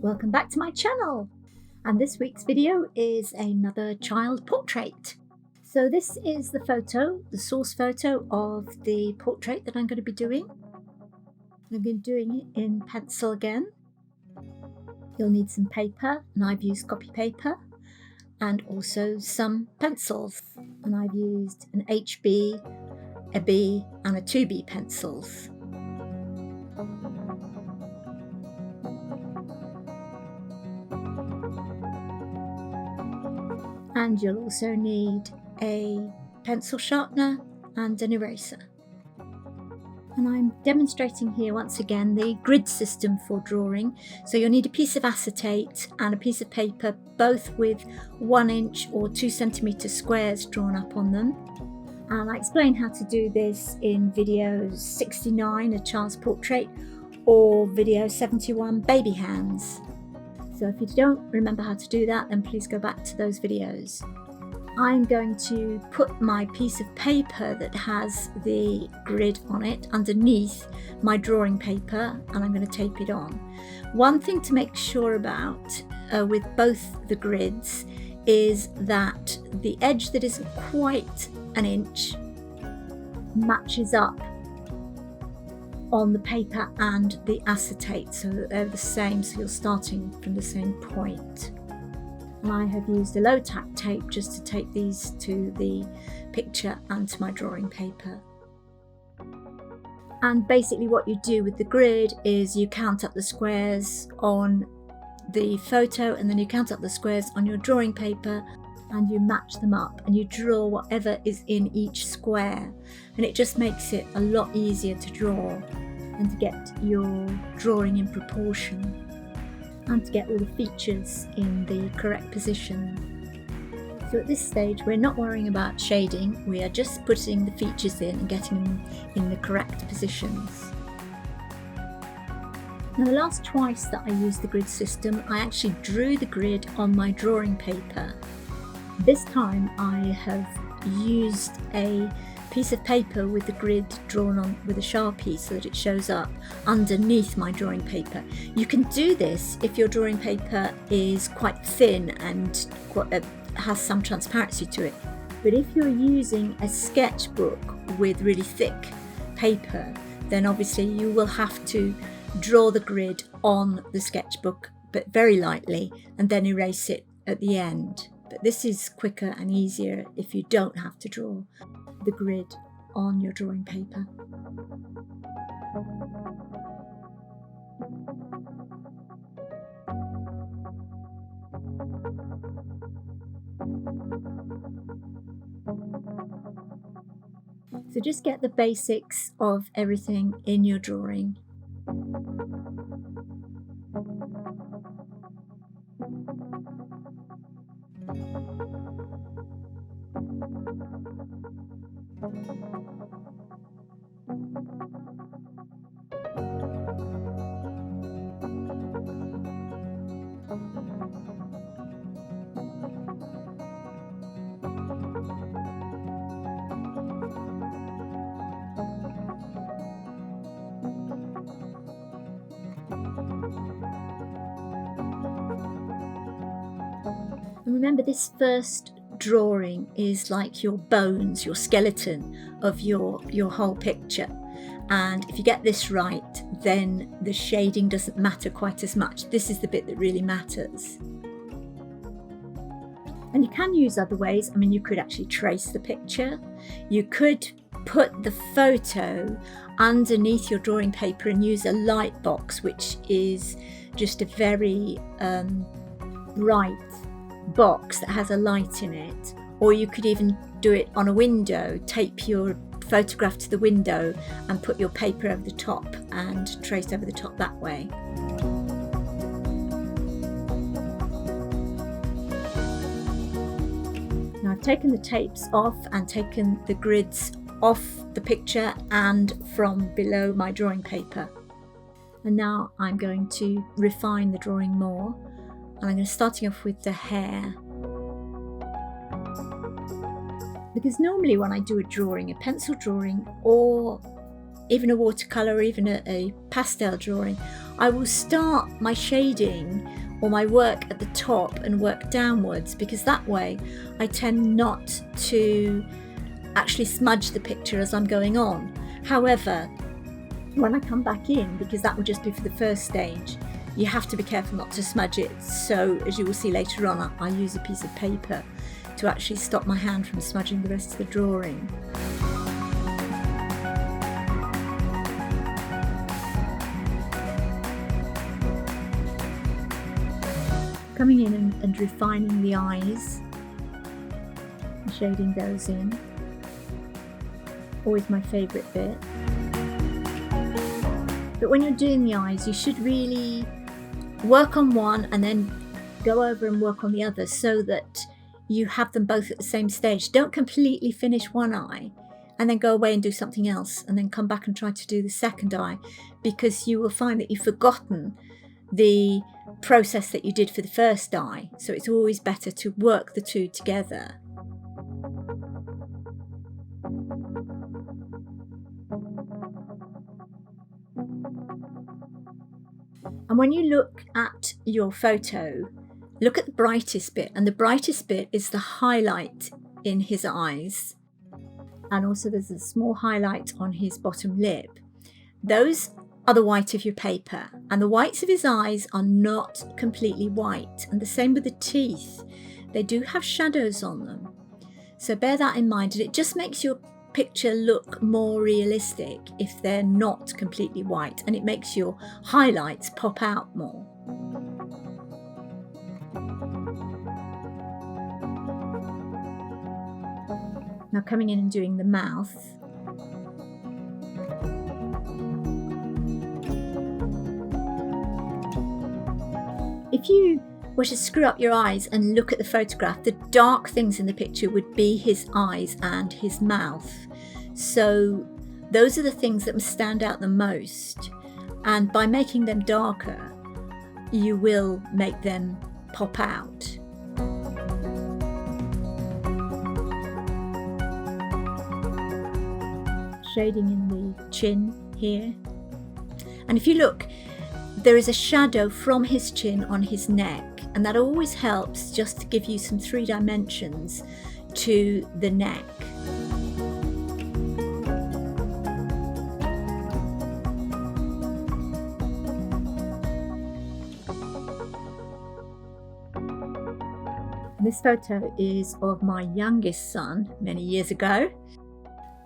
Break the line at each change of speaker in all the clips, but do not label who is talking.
Welcome back to my channel, and this week's video is another child portrait. So this is the source photo of the portrait that I'm going to be doing. I'm going to be doing it in pencil again. You'll need some paper, and I've used copy paper, and also some pencils, and I've used an HB, a B and a 2B pencils. And you'll also need a pencil sharpener and an eraser. And I'm demonstrating here once again the grid system for drawing. So you'll need a piece of acetate and a piece of paper, both with 1 inch or 2 centimetre squares drawn up on them. And I explain how to do this in video 69, a child's portrait, or video 71, baby hands. So if you don't remember how to do that, then please go back to those videos. I'm going to put my piece of paper that has the grid on it underneath my drawing paper, and I'm going to tape it on. One thing to make sure about with both the grids is that the edge that isn't quite 1 inch matches up on the paper and the acetate, so that they're the same, so you're starting from the same point. And I have used a low tack tape just to tape these to the picture and to my drawing paper. And basically what you do with the grid is you count up the squares on the photo, and then you count up the squares on your drawing paper, and you match them up and you draw whatever is in each square, and it just makes it a lot easier to draw and to get your drawing in proportion and to get all the features in the correct position. So at this stage we're not worrying about shading, we are just putting the features in and getting them in the correct positions. Now the last twice that I used the grid system, I actually drew the grid on my drawing paper. This time I have used a piece of paper with the grid drawn on with a Sharpie so that it shows up underneath my drawing paper. You can do this if your drawing paper is quite thin and has some transparency to it. But if you're using a sketchbook with really thick paper, then obviously you will have to draw the grid on the sketchbook, but very lightly, and then erase it at the end. But this is quicker and easier if you don't have to draw the grid on your drawing paper. So just get the basics of everything in your drawing. And remember, this first drawing is like your bones, your skeleton of your whole picture. And if you get this right, then the shading doesn't matter quite as much. This is the bit that really matters. And you can use other ways. I mean, you could actually trace the picture. You could put the photo underneath your drawing paper and use a light box, which is just a very bright box that has a light in it. Or you could even do it on a window, tape your photograph to the window and put your paper over the top and trace over the top that way. Now I've taken the tapes off and taken the grids off the picture and from below my drawing paper. And now I'm going to refine the drawing more, and I'm going to starting off with the hair. Because normally when I do a drawing, a pencil drawing or even a watercolour or even a pastel drawing, I will start my shading or my work at the top and work downwards, because that way I tend not to actually smudge the picture as I'm going on. However, when I come back in, because that would just be for the first stage, you have to be careful not to smudge it. So as you will see later on, I use a piece of paper to actually stop my hand from smudging the rest of the drawing. Coming in and refining the eyes, shading those in. Always my favourite bit. But when you're doing the eyes, you should really work on one and then go over and work on the other, so that you have them both at the same stage. Don't completely finish one eye and then go away and do something else and then come back and try to do the second eye, because you will find that you've forgotten the process that you did for the first eye. So it's always better to work the two together. And when you look at your photo, look at the brightest bit, and the brightest bit is the highlight in his eyes, and also there's a small highlight on his bottom lip. Those are the white of your paper, and the whites of his eyes are not completely white, and the same with the teeth. They do have shadows on them, so bear that in mind, and it just makes your picture look more realistic if they're not completely white, and it makes your highlights pop out more. Now coming in and doing the mouth. If you were to screw up your eyes and look at the photograph, the dark things in the picture would be his eyes and his mouth. So those are the things that must stand out the most. And by making them darker, you will make them pop out. Shading in the chin here. And if you look, there is a shadow from his chin on his neck, and that always helps just to give you some 3 dimensions to the neck. This photo is of my youngest son many years ago.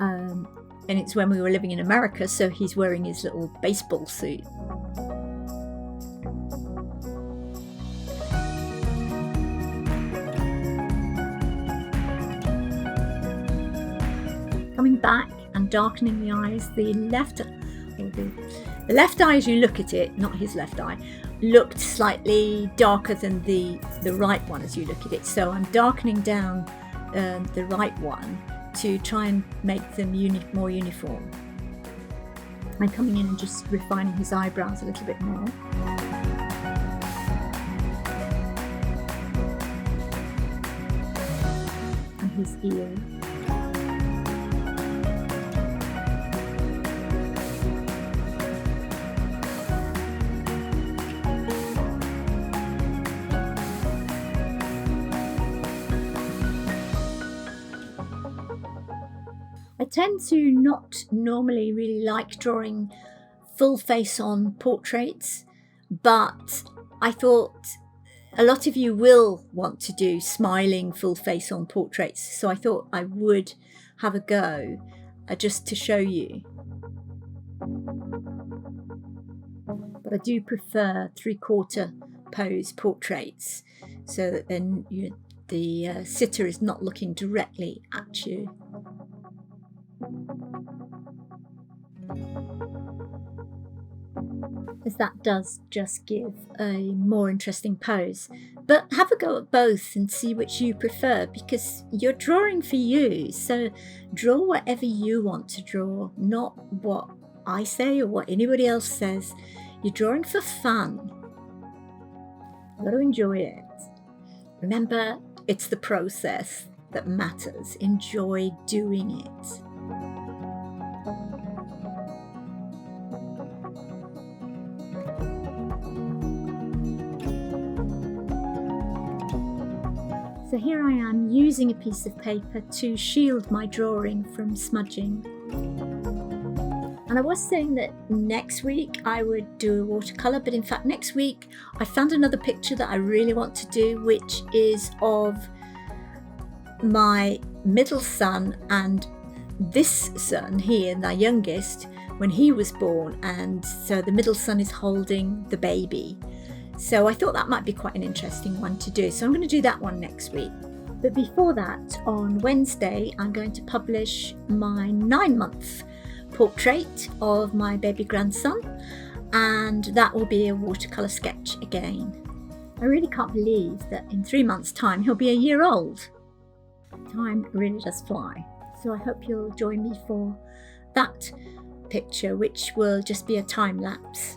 And it's when we were living in America, so he's wearing his little baseball suit. Coming back and darkening the eyes, the left eye as you look at it, not his left eye, looked slightly darker than the right one as you look at it. So I'm darkening down the right one to try and make them more uniform. I'm coming in and just refining his eyebrows a little bit more. And his ear. I tend to not normally really like drawing full face on portraits, but I thought a lot of you will want to do smiling full face on portraits, so I thought I would have a go just to show you. But I do prefer 3/4 pose portraits, so that then the sitter is not looking directly at you. As that does just give a more interesting pose. But have a go at both and see which you prefer, because you're drawing for you, so draw whatever you want to draw, not what I say or what anybody else says. You're drawing for fun. You've got to enjoy it. Remember, it's the process that matters. Enjoy doing it. So here I am using a piece of paper to shield my drawing from smudging. And I was saying that next week I would do a watercolour, but in fact next week I found another picture that I really want to do, which is of my middle son and this son here, the youngest, when he was born, and so the middle son is holding the baby. So I thought that might be quite an interesting one to do. So I'm going to do that one next week. But before that, on Wednesday, I'm going to publish my 9-month portrait of my baby grandson, and that will be a watercolour sketch again. I really can't believe that in 3 months' time he'll be a year old. Time really does fly. So I hope you'll join me for that picture, which will just be a time lapse.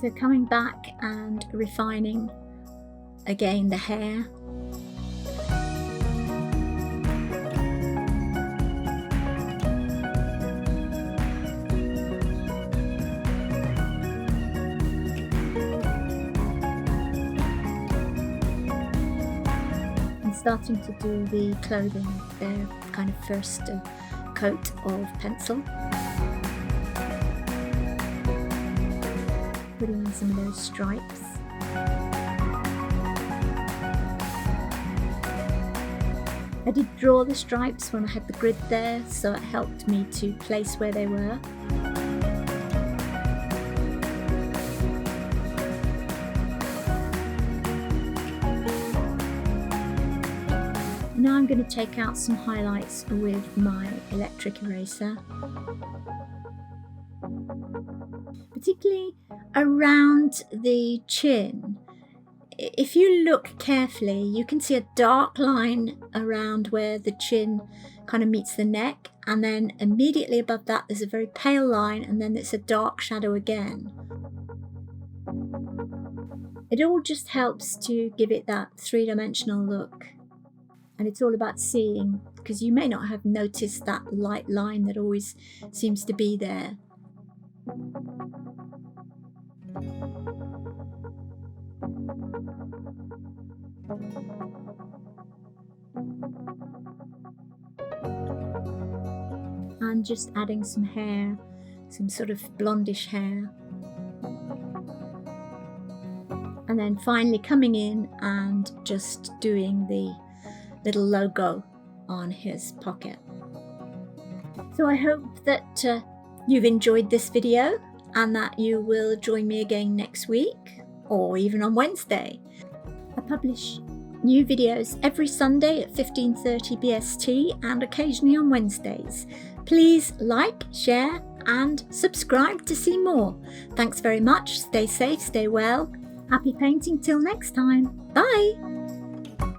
So coming back and refining again the hair. And starting to do the clothing, their kind of first coat of pencil. Putting in some of those stripes. I did draw the stripes when I had the grid there, so it helped me to place where they were. Now I'm going to take out some highlights with my electric eraser, particularly around the chin. If you look carefully, you can see a dark line around where the chin kind of meets the neck, and then immediately above that there's a very pale line, and then it's a dark shadow again. It all just helps to give it that three-dimensional look. And it's all about seeing, because you may not have noticed that light line that always seems to be there. And just adding some hair, some sort of blondish hair. And then finally coming in and just doing the little logo on his pocket. So I hope that you've enjoyed this video and that you will join me again next week or even on Wednesday. I publish new videos every Sunday at 15:30 BST and occasionally on Wednesdays. Please like, share and subscribe to see more. Thanks very much. Stay safe, stay well. Happy painting till next time. Bye.